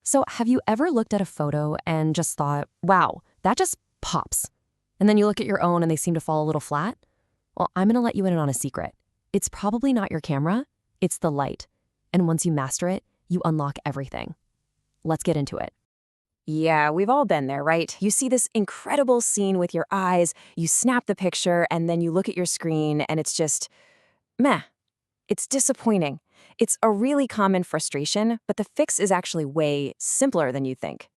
So, have you ever looked at a photo and just thought, wow, that just pops? And then you look at your own and they seem to fall a little flat? Well, I'm going to let you in on a secret. It's probably not your camera, it's the light. And once you master it, you unlock everything. Let's get into it. Yeah, we've all been there, right? You see this incredible scene with your eyes, you snap the picture, and then you look at your screen and it's just meh. It's disappointing. It's a really common frustration, but the fix is actually way simpler than you think.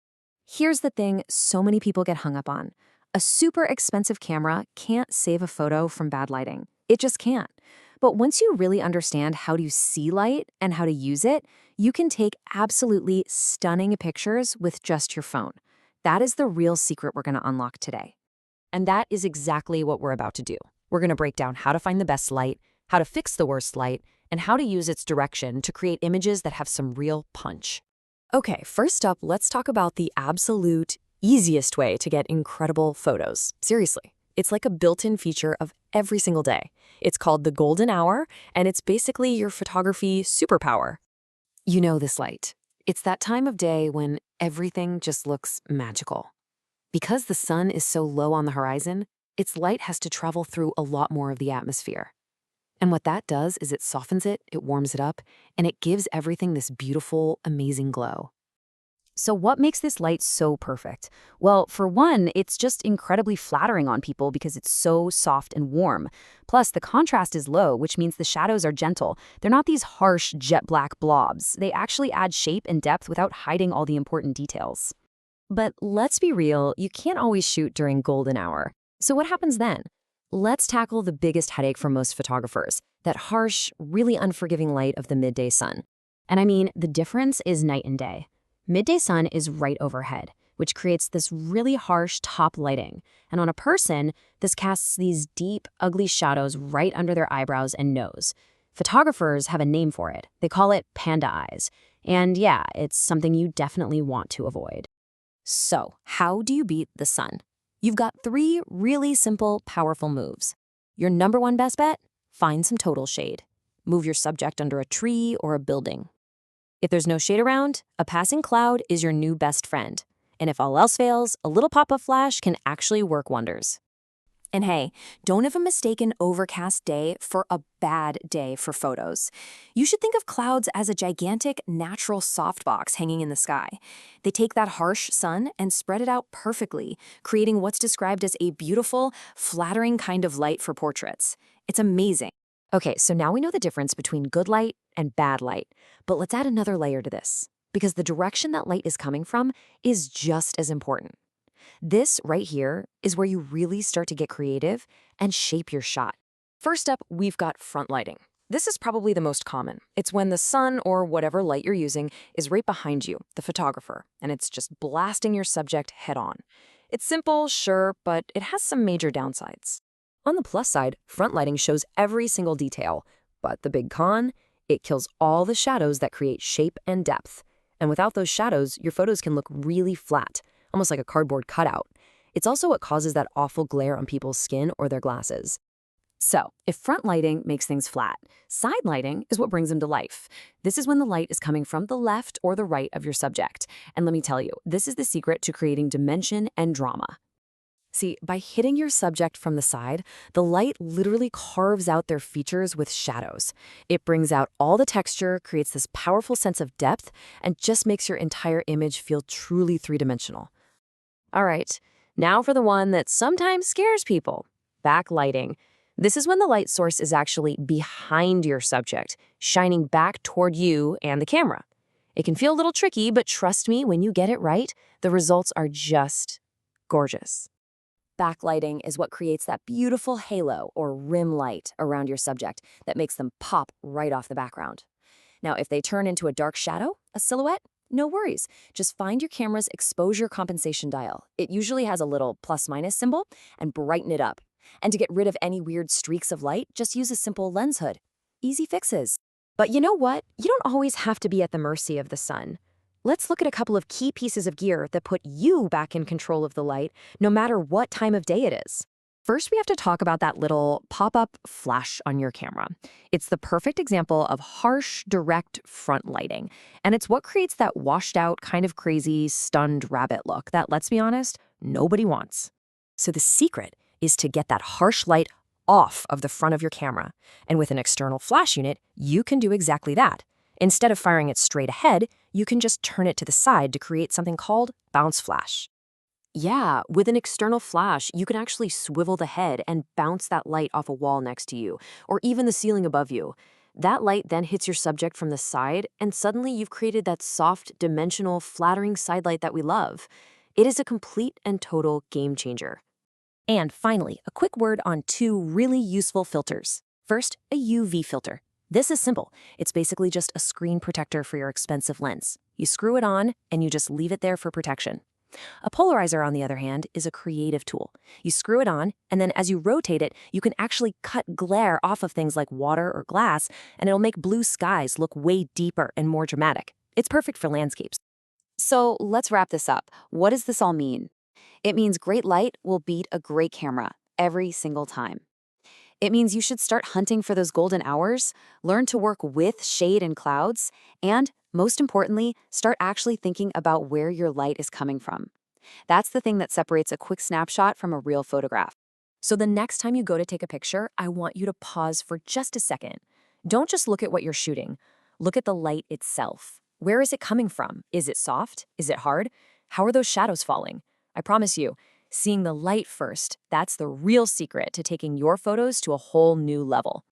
Here's the thing so many people get hung up on. A super expensive camera can't save a photo from bad lighting. It just can't. But once you really understand how to see light and how to use it, you can take absolutely stunning pictures with just your phone. That is the real secret we're going to unlock today. And that is exactly what we're about to do. We're going to break down how to find the best light, how to fix the worst light, and how to use its direction to create images that have some real punch. Okay, first up, let's talk about the absolute easiest way to get incredible photos. Seriously, it's like a built-in feature of every single day. It's called the golden hour, and it's basically your photography superpower. You know this light. It's that time of day when everything just looks magical. Because the sun is so low on the horizon, its light has to travel through a lot more of the atmosphere. And what that does is it softens it, it warms it up, and it gives everything this beautiful, amazing glow. So what makes this light so perfect? Well, for one, it's just incredibly flattering on people because it's so soft and warm. Plus, the contrast is low, which means the shadows are gentle. They're not these harsh, jet black blobs. They actually add shape and depth without hiding all the important details. But let's be real, you can't always shoot during golden hour. So what happens then? Let's tackle the biggest headache for most photographers, that harsh, really unforgiving light of the midday sun. And I mean, the difference is night and day. Midday sun is right overhead, which creates this really harsh top lighting. And on a person, this casts these deep, ugly shadows right under their eyebrows and nose. Photographers have a name for it. They call it panda eyes. And yeah, it's something you definitely want to avoid. So, how do you beat the sun? You've got three really simple, powerful moves. Your number one best bet? Find some total shade. Move your subject under a tree or a building. If there's no shade around, a passing cloud is your new best friend. And if all else fails, a little pop of flash can actually work wonders. And hey, don't have a mistaken overcast day for a bad day for photos. You should think of clouds as a gigantic, natural softbox hanging in the sky. They take that harsh sun and spread it out perfectly, creating what's described as a beautiful, flattering kind of light for portraits. It's amazing. Okay, so now we know the difference between good light and bad light, but let's add another layer to this, because the direction that light is coming from is just as important. This right here is where you really start to get creative and shape your shot. First up, we've got front lighting. This is probably the most common. It's when the sun or whatever light you're using is right behind you, the photographer, and it's just blasting your subject head on. It's simple, sure, but it has some major downsides. On the plus side, front lighting shows every single detail, but the big con? It kills all the shadows that create shape and depth. And without those shadows, your photos can look really flat, almost like a cardboard cutout. It's also what causes that awful glare on people's skin or their glasses. So, if front lighting makes things flat, side lighting is what brings them to life. This is when the light is coming from the left or the right of your subject. And let me tell you, this is the secret to creating dimension and drama. See, by hitting your subject from the side, the light literally carves out their features with shadows. It brings out all the texture, creates this powerful sense of depth, and just makes your entire image feel truly three-dimensional. All right, now for the one that sometimes scares people, backlighting. This is when the light source is actually behind your subject, shining back toward you and the camera. It can feel a little tricky, but trust me, when you get it right, the results are just gorgeous. Backlighting is what creates that beautiful halo or rim light around your subject that makes them pop right off the background. Now, if they turn into a dark shadow, a silhouette, no worries. Just find your camera's exposure compensation dial. It usually has a little plus-minus symbol, and brighten it up. And to get rid of any weird streaks of light, just use a simple lens hood. Easy fixes. But you know what? You don't always have to be at the mercy of the sun. Let's look at a couple of key pieces of gear that put you back in control of the light, no matter what time of day it is. First, we have to talk about that little pop-up flash on your camera. It's the perfect example of harsh, direct front lighting, and it's what creates that washed out, kind of crazy, stunned rabbit look that, let's be honest, nobody wants. So the secret is to get that harsh light off of the front of your camera. And with an external flash unit, you can do exactly that. Instead of firing it straight ahead, you can just turn it to the side to create something called bounce flash. Yeah, with an external flash, you can actually swivel the head and bounce that light off a wall next to you, or even the ceiling above you. That light then hits your subject from the side, and suddenly you've created that soft, dimensional, flattering side light that we love. It is a complete and total game changer. And finally, a quick word on two really useful filters. First, a UV filter. This is simple. It's basically just a screen protector for your expensive lens. You screw it on, and you just leave it there for protection. A polarizer, on the other hand, is a creative tool. You screw it on, and then as you rotate it, you can actually cut glare off of things like water or glass, and it'll make blue skies look way deeper and more dramatic. It's perfect for landscapes. So let's wrap this up. What does this all mean? It means great light will beat a great camera every single time. It means you should start hunting for those golden hours, learn to work with shade and clouds, and, most importantly, start actually thinking about where your light is coming from. That's the thing that separates a quick snapshot from a real photograph. So the next time you go to take a picture, I want you to pause for just a second. Don't just look at what you're shooting. Look at the light itself. Where is it coming from? Is it soft? Is it hard? How are those shadows falling? I promise you, seeing the light first, that's the real secret to taking your photos to a whole new level.